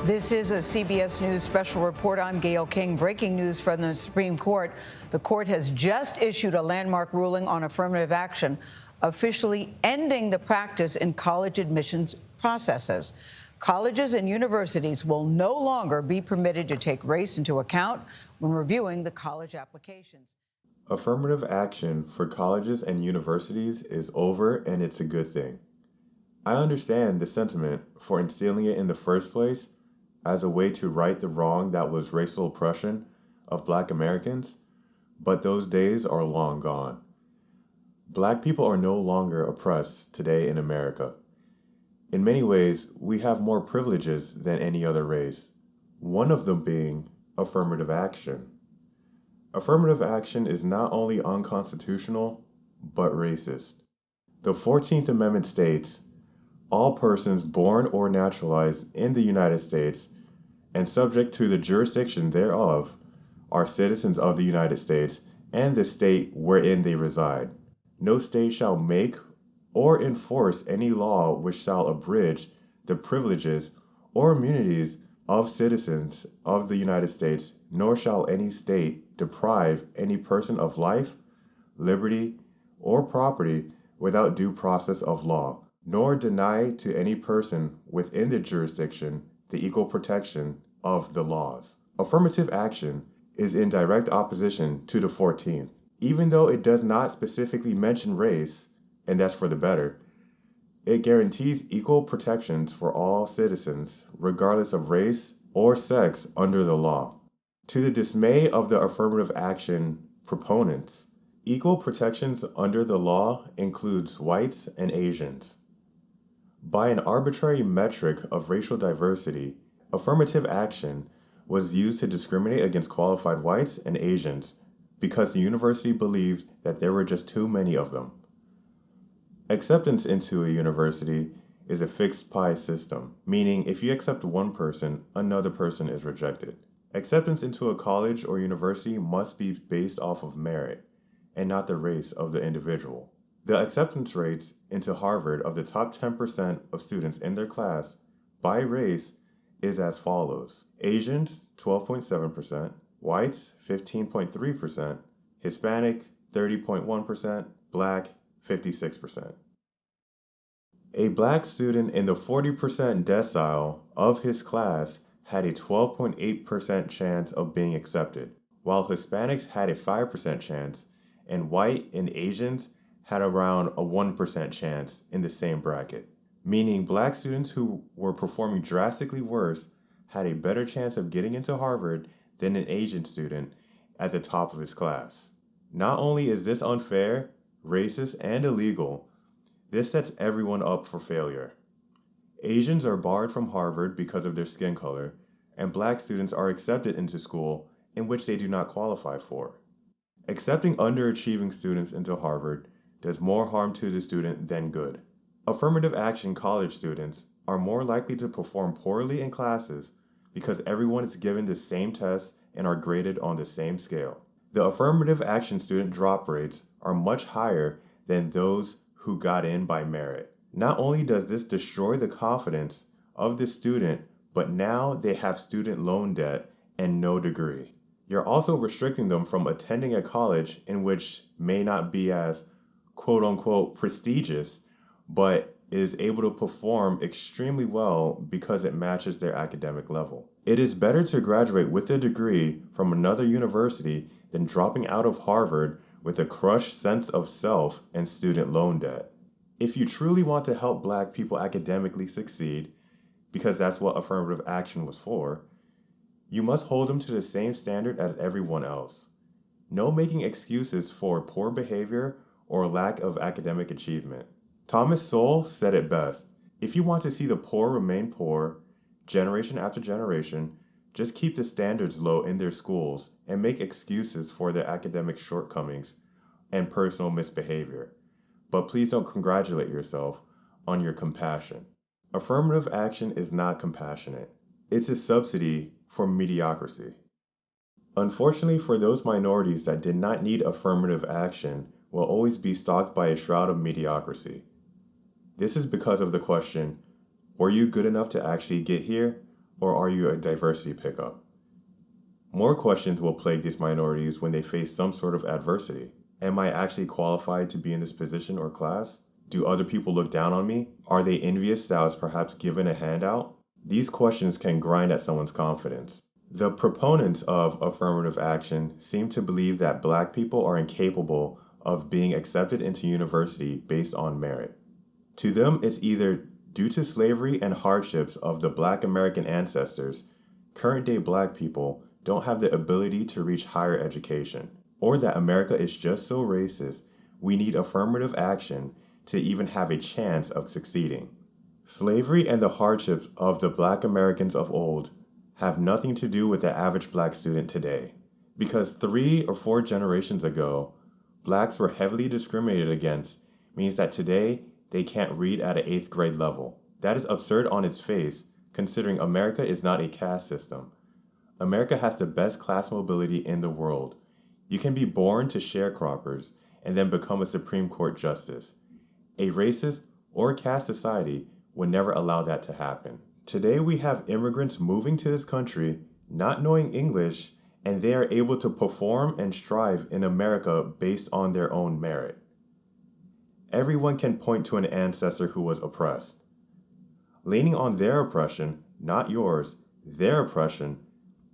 This is a CBS News special report. I'm Gail King. Breaking news from the Supreme Court. The court has just issued a landmark ruling on affirmative action, officially ending the practice in college admissions processes. Colleges and universities will no longer be permitted to take race into account when reviewing the college applications. Affirmative action for colleges and universities is over, and it's a good thing. I understand the sentiment for instilling it in the first place as a way to right the wrong that was racial oppression of Black Americans, but those days are long gone. Black people are no longer oppressed today in America. In many ways, we have more privileges than any other race, one of them being affirmative action. Affirmative action is not only unconstitutional, but racist. The 14th Amendment states, all persons born or naturalized in the United States and subject to the jurisdiction thereof are citizens of the United States and the state wherein they reside. No state shall make or enforce any law which shall abridge the privileges or immunities of citizens of the United States, nor shall any state deprive any person of life, liberty, or property without due process of law, nor deny to any person within the jurisdiction the equal protection of the laws. Affirmative action is in direct opposition to the 14th. Even though it does not specifically mention race, and that's for the better, it guarantees equal protections for all citizens, regardless of race or sex under the law. To the dismay of the affirmative action proponents, equal protections under the law includes whites and Asians. By an arbitrary metric of racial diversity, affirmative action was used to discriminate against qualified whites and Asians because the university believed that there were just too many of them. Acceptance into a university is a fixed pie system, meaning if you accept one person, another person is rejected. Acceptance into a college or university must be based off of merit and not the race of the individual. The acceptance rates into Harvard of the top 10% of students in their class by race is as follows: Asians 12.7%, whites 15.3%, Hispanic 30.1%, Black 56%. A Black student in the 40% decile of his class had a 12.8% chance of being accepted, while Hispanics had a 5% chance, and white and Asians had around a 1% chance in the same bracket, meaning Black students who were performing drastically worse had a better chance of getting into Harvard than an Asian student at the top of his class. Not only is this unfair, racist, and illegal, this sets everyone up for failure. Asians are barred from Harvard because of their skin color, and Black students are accepted into school in which they do not qualify for. Accepting underachieving students into Harvard does more harm to the student than good. Affirmative action college students are more likely to perform poorly in classes because everyone is given the same tests and are graded on the same scale. The affirmative action student drop rates are much higher than those who got in by merit. Not only does this destroy the confidence of the student, but now they have student loan debt and no degree. You're also restricting them from attending a college in which may not be as quote-unquote prestigious, but is able to perform extremely well because it matches their academic level. It is better to graduate with a degree from another university than dropping out of Harvard with a crushed sense of self and student loan debt. If you truly want to help Black people academically succeed, because that's what affirmative action was for, you must hold them to the same standard as everyone else. No making excuses for poor behavior or lack of academic achievement. Thomas Sowell said it best: if you want to see the poor remain poor, generation after generation, just keep the standards low in their schools and make excuses for their academic shortcomings and personal misbehavior. But please don't congratulate yourself on your compassion. Affirmative action is not compassionate. It's a subsidy for mediocrity. Unfortunately, for those minorities that did not need affirmative action, will always be stalked by a shroud of mediocrity. This is because of the question, were you good enough to actually get here, or are you a diversity pickup? More questions will plague these minorities when they face some sort of adversity. Am I actually qualified to be in this position or class? Do other people look down on me? Are they envious that I was perhaps given a handout? These questions can grind at someone's confidence. The proponents of affirmative action seem to believe that Black people are incapable of being accepted into university based on merit. To them, it's either due to slavery and hardships of the Black American ancestors, current day Black people don't have the ability to reach higher education, or that America is just so racist, we need affirmative action to even have a chance of succeeding. Slavery and the hardships of the Black Americans of old have nothing to do with the average Black student today, because 3 or 4 generations ago, Blacks were heavily discriminated against, means that today they can't read at an 8th grade level. That is absurd on its face, considering America is not a caste system. America has the best class mobility in the world. You can be born to sharecroppers and then become a Supreme Court justice. A racist or caste society would never allow that to happen. Today we have immigrants moving to this country, not knowing English, and they are able to perform and strive in America based on their own merit. Everyone can point to an ancestor who was oppressed. Leaning on their oppression, not yours, their oppression,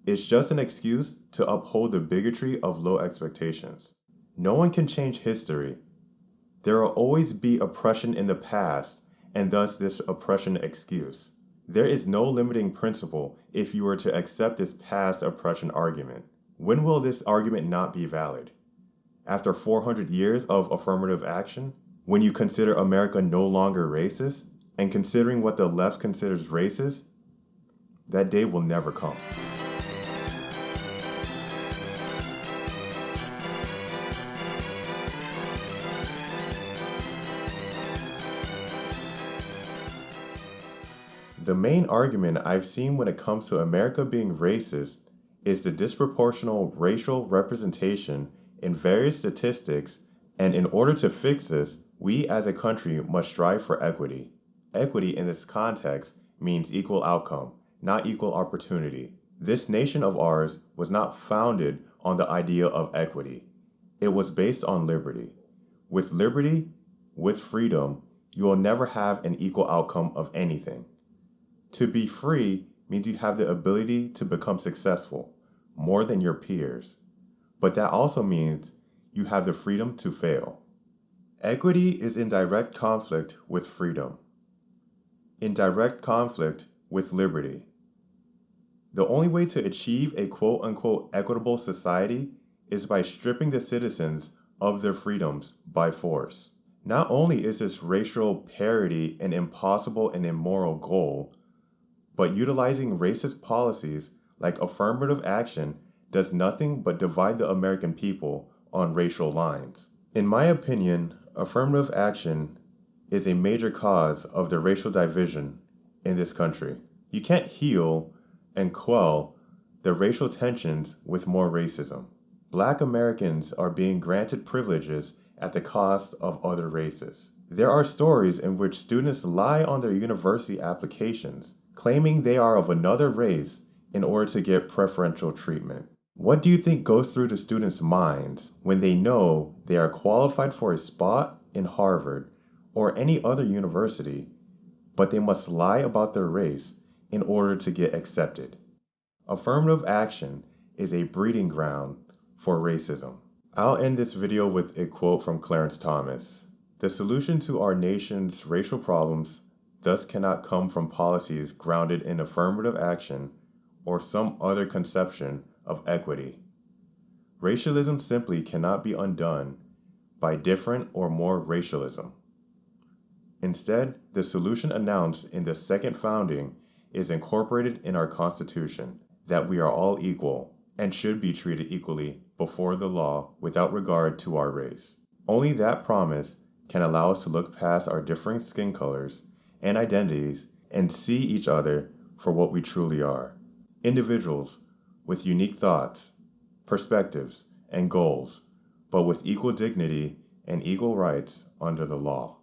is just an excuse to uphold the bigotry of low expectations. No one can change history. There will always be oppression in the past, and thus this oppression excuse. There is no limiting principle if you were to accept this past oppression argument. When will this argument not be valid? After 400 years of affirmative action? When you consider America no longer racist? And considering what the left considers racist? That day will never come. The main argument I've seen when it comes to America being racist is the disproportional racial representation in various statistics, and in order to fix this, we as a country must strive for equity. Equity in this context means equal outcome, not equal opportunity. This nation of ours was not founded on the idea of equity. It was based on liberty. With liberty, with freedom, you will never have an equal outcome of anything. To be free means you have the ability to become successful, more than your peers. But that also means you have the freedom to fail. Equity is in direct conflict with freedom, in direct conflict with liberty. The only way to achieve a quote-unquote equitable society is by stripping the citizens of their freedoms by force. Not only is this racial parity an impossible and immoral goal, but utilizing racist policies like affirmative action does nothing but divide the American people on racial lines. In my opinion, affirmative action is a major cause of the racial division in this country. You can't heal and quell the racial tensions with more racism. Black Americans are being granted privileges at the cost of other races. There are stories in which students lie on their university applications, claiming they are of another race in order to get preferential treatment. What do you think goes through the students' minds when they know they are qualified for a spot in Harvard or any other university, but they must lie about their race in order to get accepted? Affirmative action is a breeding ground for racism. I'll end this video with a quote from Clarence Thomas. The solution to our nation's racial problems thus cannot come from policies grounded in affirmative action or some other conception of equity. Racialism simply cannot be undone by different or more racialism. Instead, the solution announced in the second founding is incorporated in our Constitution, that we are all equal and should be treated equally before the law without regard to our race. Only that promise can allow us to look past our differing skin colors and identities and see each other for what we truly are. Individuals with unique thoughts, perspectives, and goals, but with equal dignity and equal rights under the law.